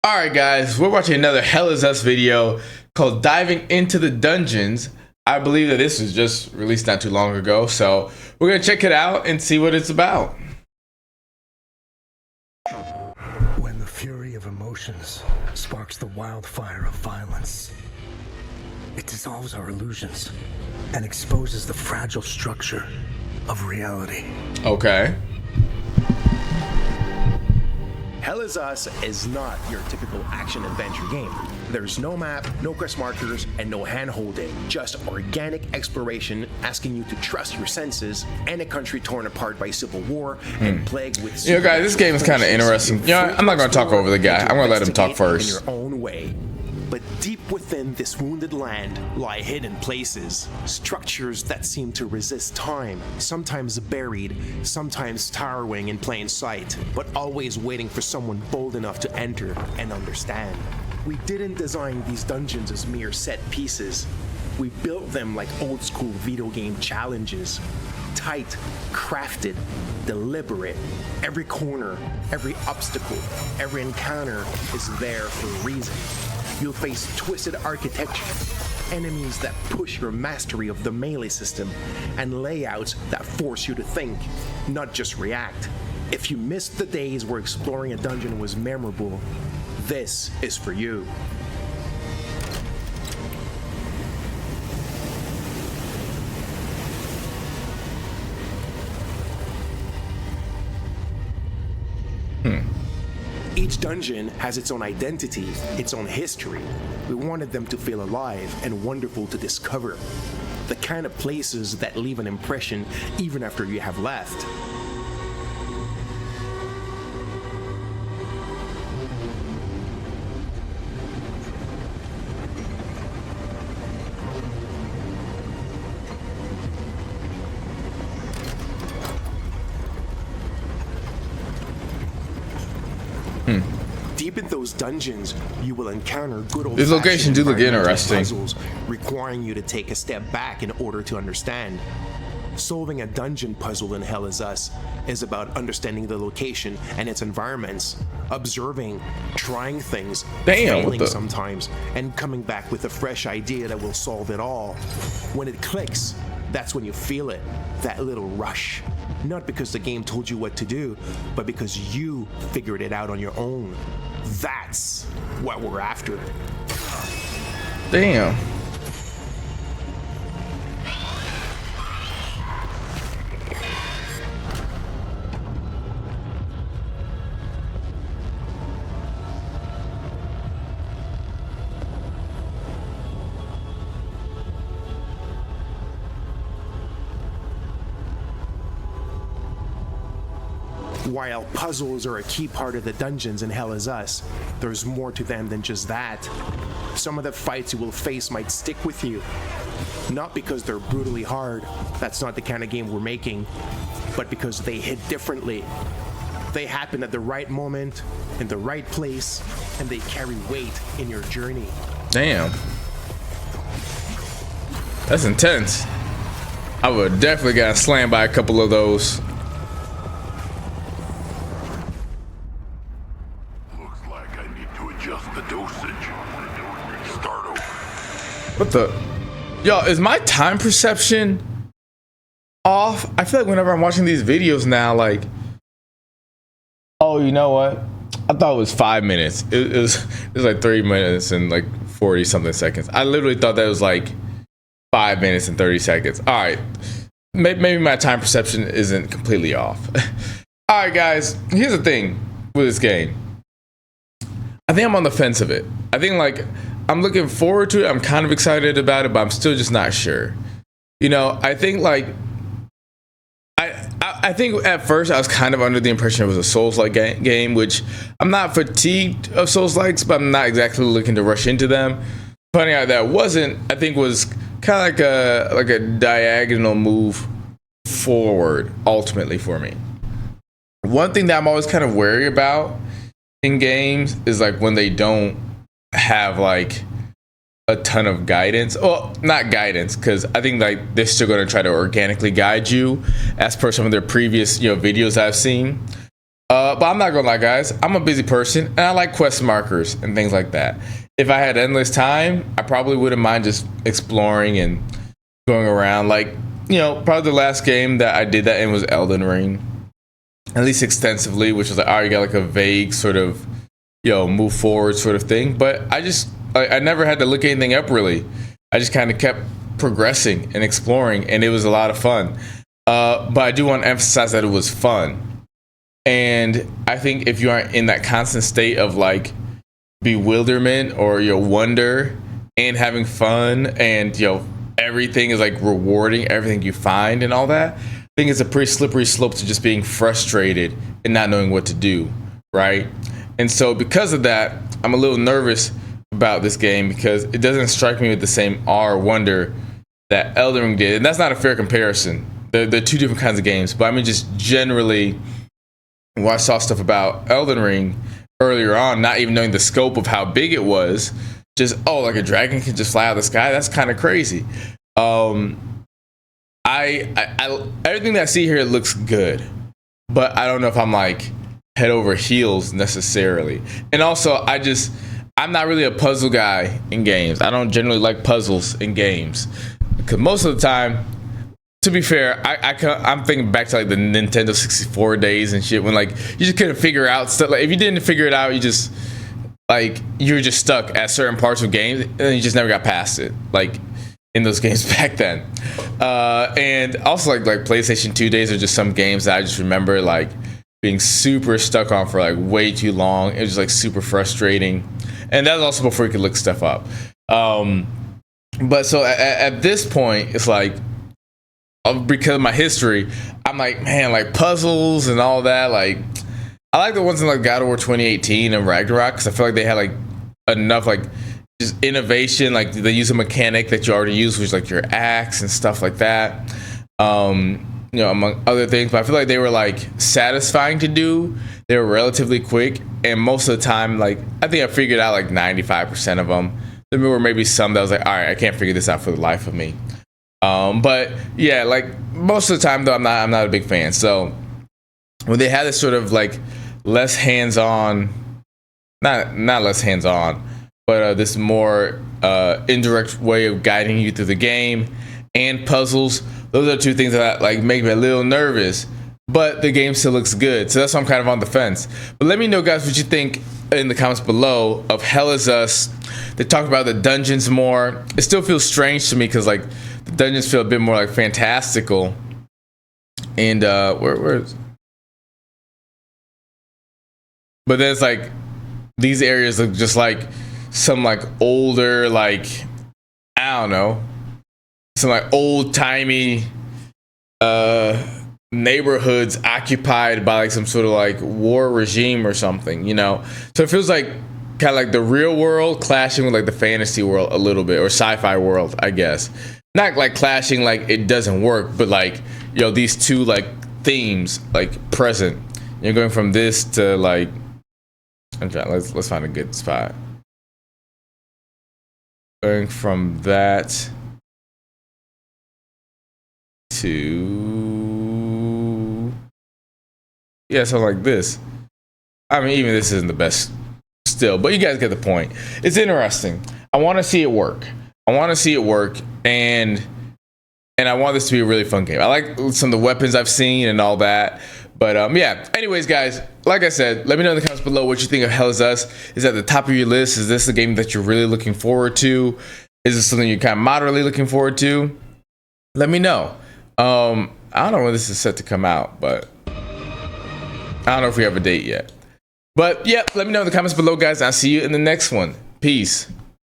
All right, guys, we're watching another Hell Is Us video called Diving into the Dungeons. I believe that this was just released not too long ago, so we're going to check it out and see what it's about. When the fury of emotions sparks the wildfire of violence, it dissolves our illusions and exposes the fragile structure of reality. Okay. Hell Is Us is not your typical action-adventure game. There's no map, no quest markers, and no hand-holding. Just organic exploration asking you to trust your senses and a country torn apart by civil war and plagued with... You know, guys, this game is kind of interesting. You know, I'm not going to talk over the guy. I'm going to let him talk first. In your own way. But deep within this wounded land lie hidden places, structures that seem to resist time, sometimes buried, sometimes towering in plain sight, but always waiting for someone bold enough to enter and understand. We didn't design these dungeons as mere set pieces. We built them like old school video game challenges. Tight, crafted, deliberate. Every corner, every obstacle, every encounter is there for a reason. You'll face twisted architecture, enemies that push your mastery of the melee system, and layouts that force you to think, not just react. If you missed the days where exploring a dungeon was memorable, this is for you. Each dungeon has its own identity, its own history. We wanted them to feel alive and wonderful to discover. The kind of places that leave an impression even after you have left. Deep in those dungeons, you will encounter good old These locations do look interesting. Puzzles requiring you to take a step back in order to understand. Solving a dungeon puzzle in Hell Is Us is about understanding the location and its environments, observing, trying things, failing sometimes, and coming back with a fresh idea that will solve it all. When it clicks, that's when you feel it, that little rush. Not because the game told you what to do, but because you figured it out on your own. That's what we're after. Damn. While puzzles are a key part of the dungeons in Hell Is Us, there's more to them than just that. Some of the fights you will face might stick with you. Not because they're brutally hard, that's not the kind of game we're making, but because they hit differently. They happen at the right moment, in the right place, and they carry weight in your journey. Damn. That's intense. I would definitely get slammed by a couple of those. What the? Yo, is my time perception off? I feel like whenever I'm watching these videos now, like, oh, you know what? I thought it was 5 minutes. It was like 3 minutes and like 40 something seconds. I literally thought that was like 5 minutes and 30 seconds. All right, maybe my time perception isn't completely off. All right, guys, here's the thing with this game. I think I'm on the fence of it. I think like I'm looking forward to it. I'm kind of excited about it, but I'm still just not sure. You know, I think like I think at first I was kind of under the impression it was a Souls-like game, which I'm not fatigued of Souls-likes, but I'm not exactly looking to rush into them. Finding out that wasn't, I think, was kind of like a diagonal move forward ultimately for me. One thing that I'm always kind of wary about in games is like when they don't have like a ton of guidance. Well, not guidance, because I think like they're still going to try to organically guide you as per some of their previous videos I've seen. But I'm not gonna lie, guys. I'm a busy person, and I like quest markers and things like that. If I had endless time, I probably wouldn't mind just exploring and going around. Like, you know, probably the last game that I did that in was Elden Ring, at least extensively, which was like, oh, you got like a vague sort of, you know, move forward sort of thing. But I never had to look anything up really. I just kind of kept progressing and exploring, and it was a lot of fun. But I do want to emphasize that it was fun. And I think if you aren't in that constant state of like bewilderment or your wonder and having fun, and you know everything is like rewarding, everything you find and all that, I think it's a pretty slippery slope to just being frustrated and not knowing what to do, right? And so because of that, I'm a little nervous about this game because it doesn't strike me with the same awe or wonder that Elden Ring did. And that's not a fair comparison. They're two different kinds of games. But I mean, just generally, when I saw stuff about Elden Ring earlier on, not even knowing the scope of how big it was, just, oh, like a dragon can just fly out of the sky. That's kind of crazy. Everything that I see here looks good, but I don't know if I'm like head over heels necessarily. And also, I'm not really a puzzle guy in games. I don't generally like puzzles in games because most of the time, to be fair, I'm thinking back to like the Nintendo 64 days and shit when like you just couldn't figure out stuff. Like if you didn't figure it out, you were just stuck at certain parts of games and you just never got past it. Like in those games back then. And also like PlayStation 2 days are just some games that I just remember like being super stuck on for like way too long. It was just like super frustrating. And that was also before you could look stuff up. But so at this point, it's like, because of my history, I'm like, man, like puzzles and all that. Like, I like the ones in like God of War 2018 and Ragnarok because I feel like they had like enough like just innovation. Like they use a mechanic that you already use, which is like your axe and stuff like that. You know, among other things. But I feel like they were like satisfying to do. They were relatively quick, and most of the time, like I think I figured out like 95% of them. There were maybe some that was like, all right, I can't figure this out for the life of me. But yeah, like most of the time though, I'm not a big fan. So when they had this sort of like less hands-on, not less hands-on, but this more indirect way of guiding you through the game and puzzles, those are two things that like make me a little nervous. But the game still looks good, so that's why I'm kind of on the fence. But let me know, guys, what you think in the comments below of Hell Is Us. They talk about the dungeons more. It still feels strange to me because like the dungeons feel a bit more like fantastical. And where is? But then it's like these areas look just like some like older, like I don't know, some like old timey neighborhoods occupied by like some sort of like war regime or something, you know. So it feels like kind of like the real world clashing with like the fantasy world a little bit, or sci-fi world, I guess. Not like clashing like it doesn't work, but like, you know, these two like themes like present. You're going from this to like, I'm trying, let's find a good spot. Going from that to, yeah, something like this. I mean, even this isn't the best still, but you guys get the point. It's interesting. I want to see it work. And I want this to be a really fun game. I like some of the weapons I've seen and all that. But yeah, anyways, guys, like I said, let me know in the comments below what you think of Hell Is Us. Is at the top of your list? Is this a game that you're really looking forward to? Is this something you're kind of moderately looking forward to? Let me know. I don't know when this is set to come out, but I don't know if we have a date yet. But yeah, let me know in the comments below, guys. I'll see you in the next one. Peace.